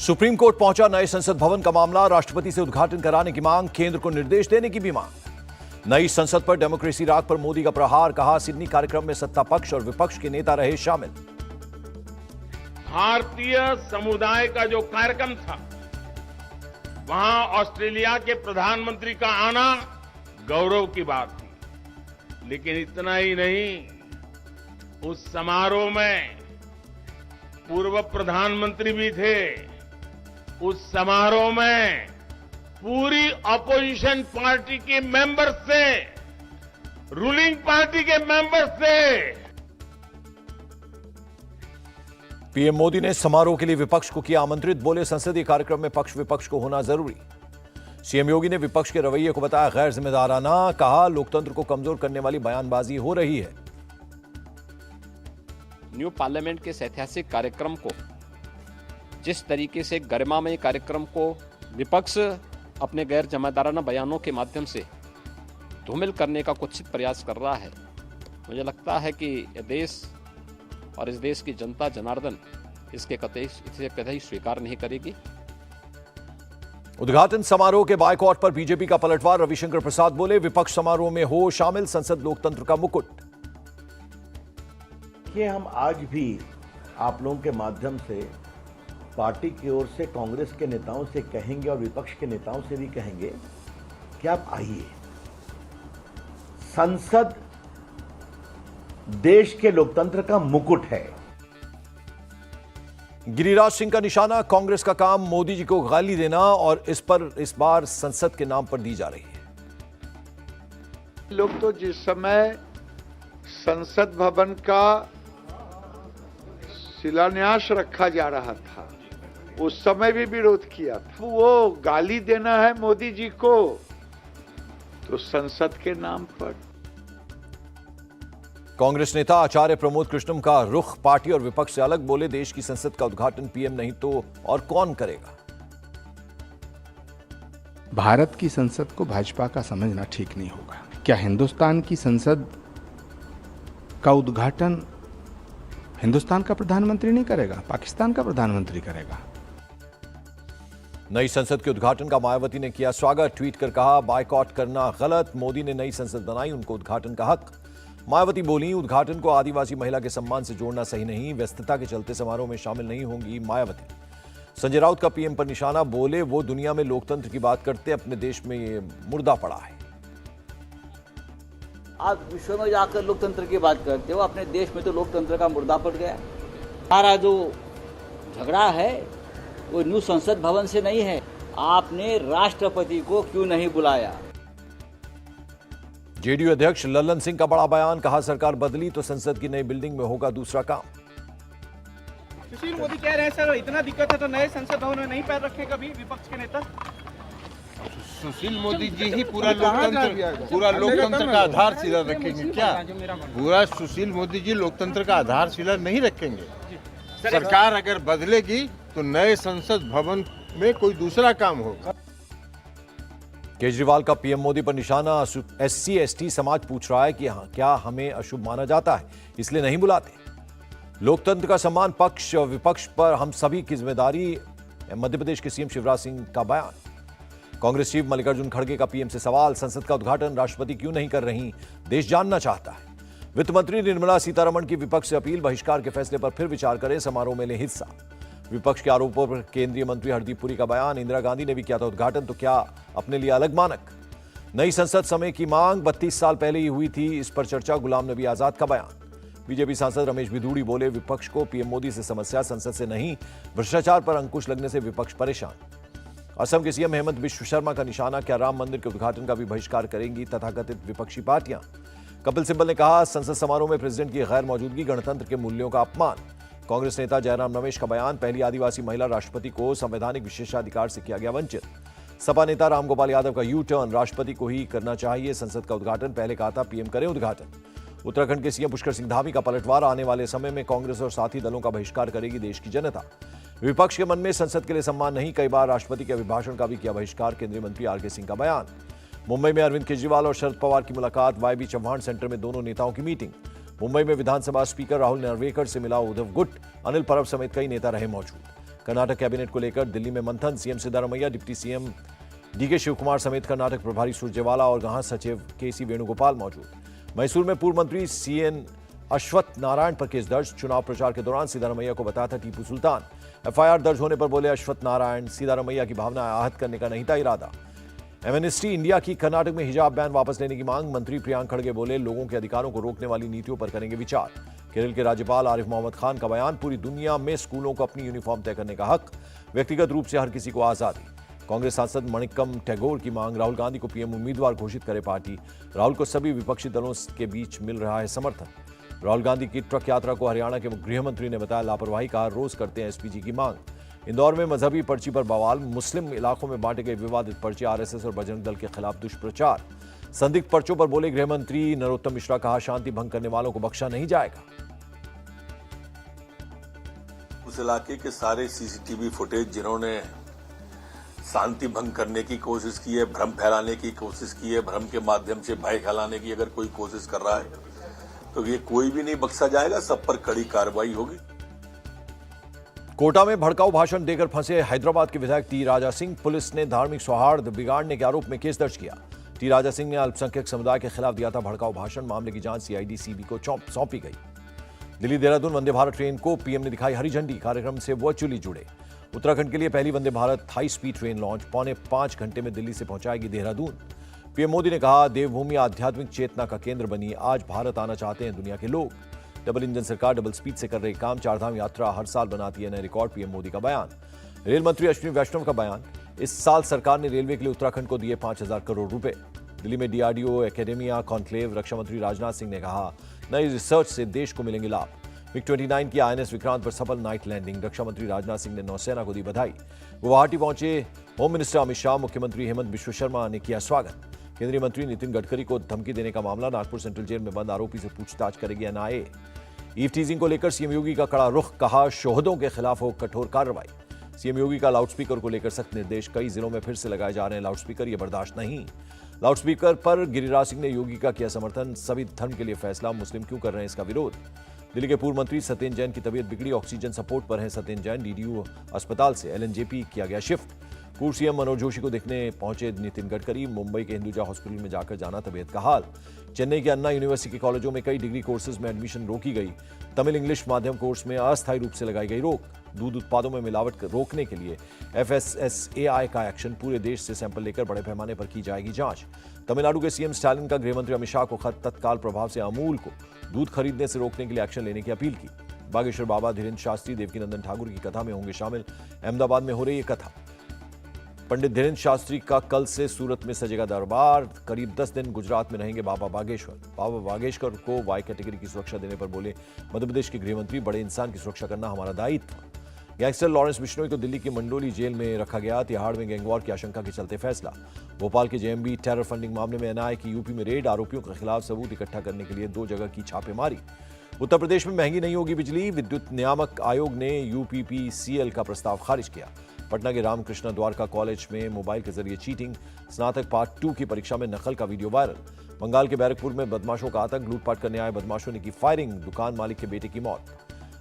Supreme court पहुंचा नए संसद भवन का मामला, राष्ट्रपति से उद्घाटन कराने की मांग, केंद्र को निर्देश देने की भी मांग। नई संसद पर डेमोक्रेसी राग पर मोदी का प्रहार, कहा सिडनी कार्यक्रम में सत्ता पक्ष और विपक्ष के नेता रहे शामिल। भारतीय समुदाय का जो कार्यक्रम था, वहां ऑस्ट्रेलिया के प्रधानमंत्री का आना गौरव की बात थी। लेकिन इतना ही नहीं, उस समारोह में पूर्व प्रधानमंत्री भी थे। उस समारोह में पूरी अपोजिशन पार्टी के मेंबर्स से, रूलिंग पार्टी के मेंबर्स से। पीएम मोदी ने समारोह के लिए विपक्ष को किया आमंत्रित, बोले संसदीय कार्यक्रम में पक्ष विपक्ष को होना जरूरी। सीएम योगी ने विपक्ष के रवैये को बताया गैर जिम्मेदाराना, कहा लोकतंत्र को कमजोर करने वाली बयानबाजी हो रही है। न्यू पार्लियामेंट के इस ऐतिहासिक कार्यक्रम को, जिस तरीके से गरिमामय कार्यक्रम को विपक्ष अपने गैर जिम्मेदाराना बयानों के माध्यम से धूमिल करने का कुछ प्रयास कर रहा है, मुझे लगता है कि यह देश और इस देश की जनता जनार्दन इसे कतई स्वीकार नहीं करेगी। उद्घाटन समारोह के बायकॉट पर बीजेपी का पलटवार, रविशंकर प्रसाद बोले विपक्ष समारोह में हो शामिल, संसद लोकतंत्र का मुकुट। कि हम आज भी आप लोगों के माध्यम से पार्टी की ओर से कांग्रेस के नेताओं से कहेंगे और विपक्ष के नेताओं से भी कहेंगे कि आप आइए। संसद देश के लोकतंत्र का मुकुट है। गिरिराज सिंह का निशाना, कांग्रेस का काम मोदी जी को गाली देना और इस बार संसद के नाम पर दी जा रही है। लोग तो जिस समय संसद भवन का शिलान्यास रखा जा रहा था, उस समय भी विरोध किया था। वो गाली देना है मोदी जी को, तो संसद के नाम पर। कांग्रेस नेता आचार्य प्रमोद कृष्णम का रुख पार्टी और विपक्ष से अलग, बोले देश की संसद का उद्घाटन पीएम नहीं तो और कौन करेगा। भारत की संसद को भाजपा का समझना ठीक नहीं होगा। क्या हिंदुस्तान की संसद का उद्घाटन हिंदुस्तान का प्रधानमंत्री नहीं करेगा, पाकिस्तान का प्रधानमंत्री करेगा। नई संसद के उद्घाटन का मायावती ने किया स्वागत, ट्वीट कर कहा बायकॉट करना गलत, मोदी ने नई संसद बनाई, उनको उद्घाटन का हक। मायावती बोली उद्घाटन को आदिवासी महिला के सम्मान से जोड़ना सही नहीं, व्यस्तता के चलते समारोह में शामिल नहीं होंगी मायावती। संजय राउत का पीएम पर निशाना, बोले वो दुनिया में लोकतंत्र की बात करते, अपने देश में ये मुर्दा पड़ा है। आप विश्व में जाकर लोकतंत्र की बात करते हो, अपने देश में तो लोकतंत्र का मुर्दा पड़ गया। हमारा जो झगड़ा है वो न्यू संसद भवन से नहीं है, आपने राष्ट्रपति को क्यों नहीं बुलाया। जेडीयू अध्यक्ष लल्लन सिंह का बड़ा बयान, कहा सरकार बदली तो संसद की नई बिल्डिंग में होगा दूसरा काम। सुशील मोदी कह रहे हैं सर इतना दिक्कत है तो नए संसद भवन में नहीं पैर रखे कभी विपक्ष के नेता। सुशील मोदी जी ही पूरा लोकतंत्र का आधारशिला रखेंगे क्या? पूरा सुशील मोदी जी लोकतंत्र का आधारशिला नहीं रखेंगे। सरकार अगर बदलेगी तो नए संसद भवन में कोई दूसरा काम होगा। केजरीवाल का पीएम मोदी पर निशाना, एससी एसटी समाज पूछ रहा है कि क्या हमें अशुभ माना जाता है, इसलिए नहीं बुलाते। लोकतंत्र का सम्मान पक्ष और विपक्ष पर हम सभी की जिम्मेदारी, मध्य प्रदेश के सीएम शिवराज सिंह का बयान। कांग्रेस चीफ मल्लिकार्जुन खड़गे का पीएम से सवाल, संसद का उद्घाटन राष्ट्रपति क्यों नहीं कर रही, देश जानना चाहता है। वित्त मंत्री निर्मला सीतारमण की विपक्ष से अपील, बहिष्कार के फैसले पर फिर विचार करें, समारोह में ले हिस्सा। विपक्ष के आरोपों पर केंद्रीय मंत्री हरदीप पुरी का बयान, इंदिरा गांधी ने भी किया था उद्घाटन, तो क्या अपने लिए अलग मानक। नई संसद समय की मांग 32 साल पहले ही हुई थी, इस पर चर्चा, गुलाम नबी आजाद का बयान। बीजेपी सांसद रमेश बिधूड़ी बोले विपक्ष को पीएम मोदी से समस्या, संसद से नहीं, भ्रष्टाचार पर अंकुश लगने से विपक्ष परेशान। असम के सीएम हेमंत बिश्व शर्मा का निशाना, क्या राम मंदिर के उद्घाटन का भी बहिष्कार करेंगी तथाकथित विपक्षी पार्टियां। कपिल सिब्बल ने कहा संसद समारोह में प्रेसिडेंट की गैर मौजूदगी गणतंत्र के मूल्यों का अपमान। कांग्रेस नेता जयराम रमेश का बयान, पहली आदिवासी महिला राष्ट्रपति को संवैधानिक विशेषाधिकार से किया गया वंचित। सपा नेता रामगोपाल यादव का यू टर्न, राष्ट्रपति को ही करना चाहिए संसद का उद्घाटन, पहले कहा था पीएम करें उद्घाटन। उत्तराखंड के सीएम पुष्कर सिंह धामी का पलटवार, आने वाले समय में कांग्रेस और साथी दलों का बहिष्कार करेगी देश की जनता। विपक्ष के मन में संसद के लिए सम्मान नहीं, कई बार राष्ट्रपति के अभिभाषण का भी किया बहिष्कार, केंद्रीय मंत्री आरके सिंह का बयान। मुंबई में अरविंद केजरीवाल और शरद पवार की मुलाकात, वाईबी चव्हाण सेंटर में दोनों नेताओं की मीटिंग। मुंबई में विधानसभा स्पीकर राहुल नार्वेकर से मिला उद्धव गुट, अनिल परब समेत कई नेता रहे मौजूद। कर्नाटक कैबिनेट को लेकर दिल्ली में मंथन। CM Siddaramaiah, deputy CM DK Shivakumar समेत कर्नाटक प्रभारी सुरजेवाला और गृह सचिव केसी वेणुगोपाल मौजूद। मैसूर में पूर्व मंत्री सीएन अश्वत्थ नारायण पर केस दर्ज। चुनाव प्रचार के दौरान सिद्धारमैया को बताया था टीपू सुल्तान। एफआईआर दर्ज होने पर बोले अश्वत्थ नारायण, सिद्धारमैया की भावना आहत करने का नहीं था इरादा। एमनेस्टी इंडिया की कर्नाटक में हिजाब बैन वापस लेने की मांग। मंत्री प्रियांक खड़गे बोले लोगों के अधिकारों को रोकने वाली नीतियों पर करेंगे विचार। केरल के राज्यपाल आरिफ मोहम्मद खान का बयान, पूरी दुनिया में स्कूलों को अपनी यूनिफॉर्म तय करने का हक, व्यक्तिगत रूप से हर किसी को आजादी। कांग्रेस सांसद मणिक्कम टैगोर की मांग, राहुल गांधी को पीएम उम्मीदवार घोषित करे पार्टी। राहुल को सभी विपक्षी दलों के बीच मिल रहा है समर्थन। राहुल गांधी की ट्रक यात्रा को हरियाणा के गृह मंत्री ने बताया लापरवाही का रोज करते हैं एसपीजी की मांग। इंदौर में मजहबी पर्ची पर बवाल, मुस्लिम इलाकों में बांटे गए विवादित पर्चे, आरएसएस और बजरंग दल के खिलाफ दुष्प्रचार। संदिग्ध पर्चों पर बोले गृह मंत्री नरोत्तम मिश्रा, कहा शांति भंग करने वालों को बख्शा नहीं जाएगा। उस इलाके के सारे सीसीटीवी फुटेज जिन्होंने शांति भंग करने की कोशिश की है, भ्रम फैलाने की कोशिश की है, भ्रम के माध्यम से भय फैलाने की अगर कोई कोशिश कर रहा है तो ये कोई भी नहीं बख्शा जाएगा, सब पर कड़ी कार्रवाई होगी। कोटा में भड़काऊ भाषण देकर फंसे हैदराबाद के विधायक टी राजा सिंह, पुलिस ने धार्मिक सौहार्द बिगाड़ने के आरोप में केस दर्ज किया। टी राजा सिंह ने अल्पसंख्यक समुदाय के खिलाफ दिया था भड़काऊ भाषण। मामले की जांच सीआईडी सीबी को सौंपी गई। दिल्ली देहरादून वंदे भारत ट्रेन को पीएम ने दिखाई हरी झंडी। कार्यक्रम से वर्चुअली जुड़े। उत्तराखंड के लिए पहली Vande Bharat high speed train launch, 4.25 घंटे में दिल्ली से पहुंचाएगी देहरादून। पीएम मोदी ने कहा देवभूमि आध्यात्मिक चेतना का केंद्र बनी, आज भारत आना चाहते हैं दुनिया के लोग। डबल इंजन सरकार डबल स्पीड से कर रही काम, चारधाम यात्रा हर साल बनाती है नए रिकॉर्ड, पीएम मोदी का बयान। रेल मंत्री अश्विनी वैष्णव का बयान, इस साल सरकार ने रेलवे के लिए उत्तराखंड को दिए 5,000 करोड़ रुपए। दिल्ली में डीआरडीओ एकेडेमिया कॉन्क्लेव, रक्षा मंत्री राजनाथ सिंह ने कहा नई रिसर्च से देश को मिलेंगे लाभ। मिग-29 की आईएनएस विक्रांत पर सफल नाइट लैंडिंग, रक्षा मंत्री राजनाथ सिंह ने नौसेना को दी बधाई। गुवाहाटी पहुंचे होम मिनिस्टर अमित शाह, मुख्यमंत्री हेमंत बिश्व शर्मा ने किया स्वागत। केंद्रीय मंत्री नितिन गडकरी को धमकी देने का मामला, नागपुर सेंट्रल जेल में बंद आरोपी से पूछताछ करेगी एनआईए। ईव टीजिंग को लेकर सीएम योगी का कड़ा रुख, कहा शोहदों के खिलाफ हो कठोर कार्रवाई। सीएम योगी का लाउडस्पीकर को लेकर सख्त निर्देश, कई जिलों में फिर से लगाए जा रहे हैं लाउडस्पीकर, ये बर्दाश्त नहीं। लाउडस्पीकर पर गिरिराज सिंह ने योगी का किया समर्थन, सभी धर्म के लिए फैसला, मुस्लिम क्यों कर रहे हैं इसका विरोध। दिल्ली के पूर्व मंत्री सत्येंद्र जैन की तबीयत बिगड़ी, ऑक्सीजन सपोर्ट पर हैं सत्येंद्र जैन। डीडीयू अस्पताल से एलएनजेपी किया गया शिफ्ट। पूर्व सीएम मनोज जोशी को देखने पहुंचे नितिन गडकरी, मुंबई के हिंदुजा हॉस्पिटल में जाकर जाना तबीयत का हाल। चेन्नई के अन्ना यूनिवर्सिटी के कॉलेजों में कई डिग्री कोर्सेज में एडमिशन रोकी गई। तमिल इंग्लिश माध्यम कोर्स में अस्थायी रूप से लगाई गई रोक। दूध उत्पादों में मिलावट रोकने के लिए एफएसएसएआई का एक्शन, पूरे देश से सैंपल लेकर बड़े पैमाने पर की जाएगी जांच। तमिलनाडु के सीएम स्टालिन का गृहमंत्री अमित शाह को खत, तत्काल प्रभाव से अमूल को दूध खरीदने से रोकने के लिए एक्शन लेने की अपील की। बागेश्वर बाबा धीरेन्द्र शास्त्री देवकीनंदन ठाकुर की कथा में होंगे शामिल, अहमदाबाद में हो रही है कथा। पंडित धीरेन्द्र शास्त्री का कल से सूरत में सजेगा दरबार, करीब 10 दिन गुजरात में रहेंगे बाबा बागेश्वर। बाबा बागेश्वर को वाई कैटेगरी की सुरक्षा देने पर बोले मध्य प्रदेश के गृहमंत्री, बड़े इंसान की सुरक्षा करना हमारा दायित्व। गैंगस्टर लॉरेंस बिश्नोई को दिल्ली की मंडोली जेल में रखा गया, तिहाड़ में गैंगवॉर की आशंका के चलते फैसला। भोपाल के जेएमबी टेरर फंडिंग मामले में एनआईए की यूपी में रेड, आरोपियों के खिलाफ सबूत इकट्ठा करने के लिए 2 जगह की छापेमारी। उत्तर प्रदेश में महंगी नहीं होगी बिजली, विद्युत नियामक आयोग ने यूपीपीसीएल का प्रस्ताव खारिज किया। पटना के रामकृष्ण द्वारका कॉलेज में मोबाइल के जरिए चीटिंग, स्नातक पार्ट 2 की परीक्षा में नकल का वीडियो वायरल। बंगाल के बैरकपुर में बदमाशों का आतंक, लूटपाट करने आए बदमाशों ने की फायरिंग, दुकान मालिक के बेटे की मौत।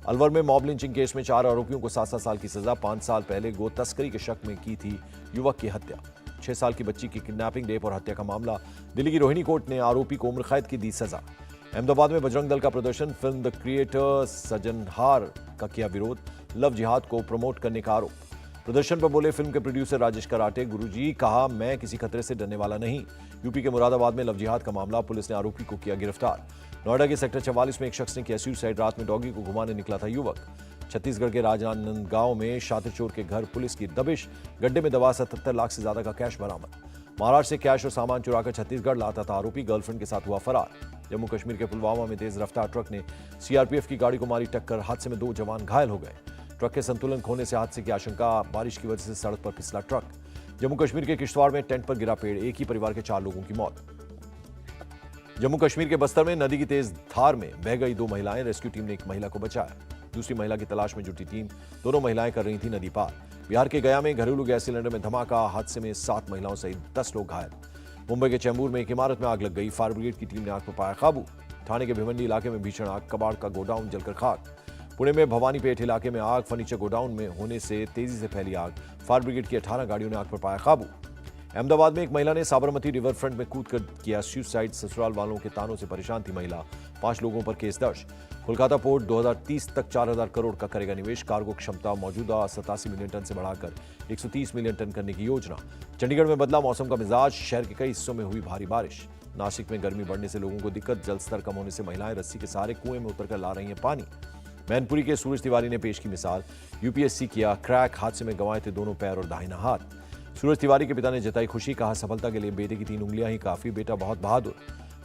अलवर में मॉब लिंचिंग केस में 4 आरोपियों को 7-7 साल की सजा, 5 साल पहले गो तस्करी के शक में की थी युवक की हत्या। 6 साल की बच्ची की किडनैपिंग, रेप और हत्या का मामला, दिल्ली की रोहिणी कोर्ट ने आरोपी को उम्र कैद की दी सजा। अहमदाबाद में बजरंग दल का प्रदर्शन, फिल्म द क्रिएटर सजनहार का किया विरोध, लव जिहाद को प्रमोट करने का आरोप। प्रदर्शन पर बोले फिल्म के प्रोड्यूसर राजेश कराटे, गुरुजी कहा मैं किसी खतरे से डरने वाला नहीं। यूपी के मुरादाबाद में लव जिहाद का मामला, पुलिस ने आरोपी को किया गिरफ्तार। नोएडा के सेक्टर 44 में एक शख्स ने किया सुसाइड, रात में डॉगी को घुमाने निकला था युवक। छत्तीसगढ़ के राजनांदगांव में शातिर चोर के घर पुलिस की दबिश, गड्ढे में दबा 77 लाख से ज्यादा का कैश बरामद। महाराष्ट्र से कैश और सामान चुराकर छत्तीसगढ़ लाता था आरोपी, गर्लफ्रेंड के साथ हुआ फरार। जम्मू कश्मीर के पुलवामा में तेज रफ्तार ट्रक ने सीआरपीएफ की गाड़ी को मारी टक्कर, हादसे में 2 जवान घायल हो गए। ट्रक के संतुलन खोने से हादसे की आशंका, बारिश की वजह से सड़क पर फिसला ट्रक। जम्मू कश्मीर के किश्तवाड़ में टेंट पर गिरा पेड़, एक ही परिवार के 4 लोगों की मौत। जम्मू कश्मीर के बस्तर में नदी की तेज धार में बह गई 2 महिलाएं, रेस्क्यू टीम ने एक महिला को बचाया। दूसरी महिला की तलाश में जुटी टीम, दोनों महिलाएं कर रही थी नदी पार। बिहार के गया में घरेलू गैस सिलेंडर में धमाका, हादसे में 7 महिलाओं सहित 10 लोग घायल। मुंबई के चैंबूर में एक इमारत में आग लग गई, फायर ब्रिगेड की टीम ने आग पर पाया काबू। ठाणे के भिवंडी इलाके में भीषण आग, कबाड़ का गोडाउन जलकर खाक। पुणे में भवानीपेट इलाके में आग, फर्नीचर गोडाउन में होने से तेजी से फैली आग। फायर ब्रिगेड की 18 गाड़ियों ने आग पर पाया काबू। अहमदाबाद में एक महिला ने साबरमती रिवर फ्रंट में कूदकर किया सुसाइड। ससुराल वालों के तानों से परेशान थी महिला। 5 लोगों पर केस दर्ज। कोलकाता पोर्ट 2030 तक 4000 करोड़ का करेगा निवेश। कार्गो क्षमता मौजूदा 87 मिलियन टन से बढ़ाकर 130 मिलियन टन करने की योजना। चंडीगढ़ में बदला मौसम का मिजाज। शहर के कई हिस्सों में हुई भारी बारिश। नासिक में गर्मी बढ़ने से लोगों को दिक्कत। जल स्तर कम होने से महिलाएं रस्सी के सहारे कुएं में उतरकर ला रही हैं पानी। मैनपुरी के सूरज तिवारी ने पेश की मिसाल। यूपीएससी किया क्रैक। हादसे में गंवाए थे दोनों पैर और दाहिना हाथ। सूरज तिवारी के पिता ने जताई खुशी। कहा सफलता के लिए बेटे की 3 उंगलियां ही काफी, बेटा बहुत बहादुर।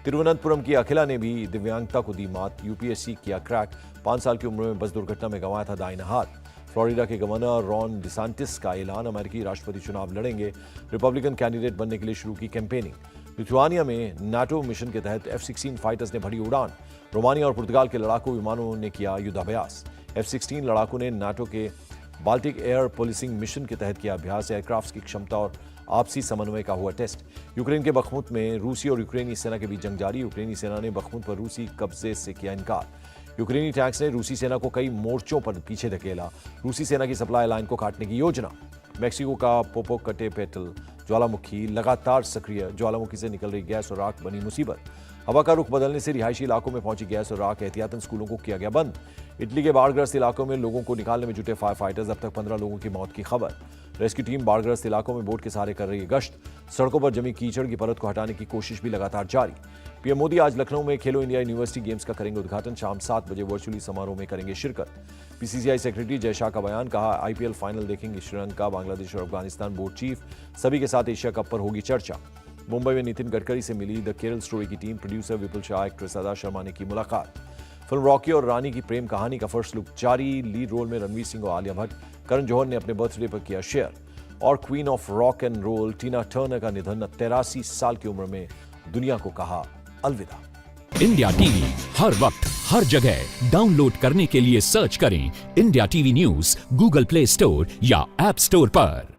तिरुवनंतपुरम की अखिला ने भी दिव्यांगता को दी मात। यूपीएससी किया क्रैक। 5 साल की उम्र में बस दुर्घटना में गंवाया था दाहिना हाथ। फ्लोरिडा के गवर्नर रॉन डिसांटिस का ऐलान। अमेरिकी राष्ट्रपति चुनाव लड़ेंगे। रिपब्लिकन कैंडिडेट बनने के लिए शुरू की कैंपेनिंग। लिथुआनिया में नाटो मिशन के तहत F-16 फाइटर्स ने भरी उड़ान। रोमानिया और पुर्तगाल के लड़ाकू विमानों ने किया युद्धाभ्यास। F-16 लड़ाकू ने नाटो के बाल्टिक एयर पुलिसिंग मिशन के तहत किया अभ्यास। एयरक्राफ्ट की क्षमता और आपसी समन्वय का हुआ टेस्ट। यूक्रेन के बखमुत में रूसी और यूक्रेनी सेना के बीच जंग जारी। यूक्रेनी सेना ने बखमुत पर रूसी कब्जे से किया इनकार। यूक्रेनी टैंक्स ने रूसी सेना को कई मोर्चों पर पीछे धकेला। रूसी सेना की सप्लाई लाइन को काटने की योजना। मेक्सिको का पोपोकटेपेटल ज्वालामुखी लगातार सक्रिय। ज्वालामुखी से निकल रही गैस और राख बनी मुसीबत। हवा का रुख बदलने से रिहायशी इलाकों में पहुंची गैस और राख। एहतियातन स्कूलों को किया गया बंद। इटली के बाढ़ग्रस्त इलाकों में लोगों को निकालने में जुटे फायर फाइटर्स। अब तक 15 लोगों की मौत की खबर। रेस्क्यू टीम बाढ़ग्रस्त इलाकों में बोट के सहारे कर रही है गश्त। सड़कों पर जमी कीचड़ की परत को हटाने की कोशिश भी लगातार जारी। पीएम मोदी आज लखनऊ में खेलो इंडिया यूनिवर्सिटी गेम्स का करेंगे उद्घाटन। शाम 7 बजे वर्चुअली समारोह में करेंगे शिरकत। बीसीसीआई सेक्रेटरी जय शाह का बयान। कहा आईपीएल फाइनल देखेंगे श्रीलंका, बांग्लादेश और अफगानिस्तान बोर्ड चीफ। सभी के साथ एशिया कप पर होगी चर्चा। मुंबई में नितिन गडकरी से मिली द केरल स्टोरी की टीम। प्रोड्यूसर विपुल शाह, एक्ट्रेस अदा शर्मा ने की मुलाकात। फिल्म रॉकी और रानी की प्रेम कहानी का फर्स्ट लुक जारी। लीड रोल में रणवीर सिंह और आलिया भट्ट। करण जौहर ने अपने बर्थडे पर किया शेयर। और queen of rock and roll Tina Turner का निधन। 83 साल की उम्र में दुनिया को कहा अलविदा। इंडिया टीवी हर वक्त हर जगह डाउनलोड करने के लिए सर्च करें India TV news Google play store या ऐप स्टोर पर।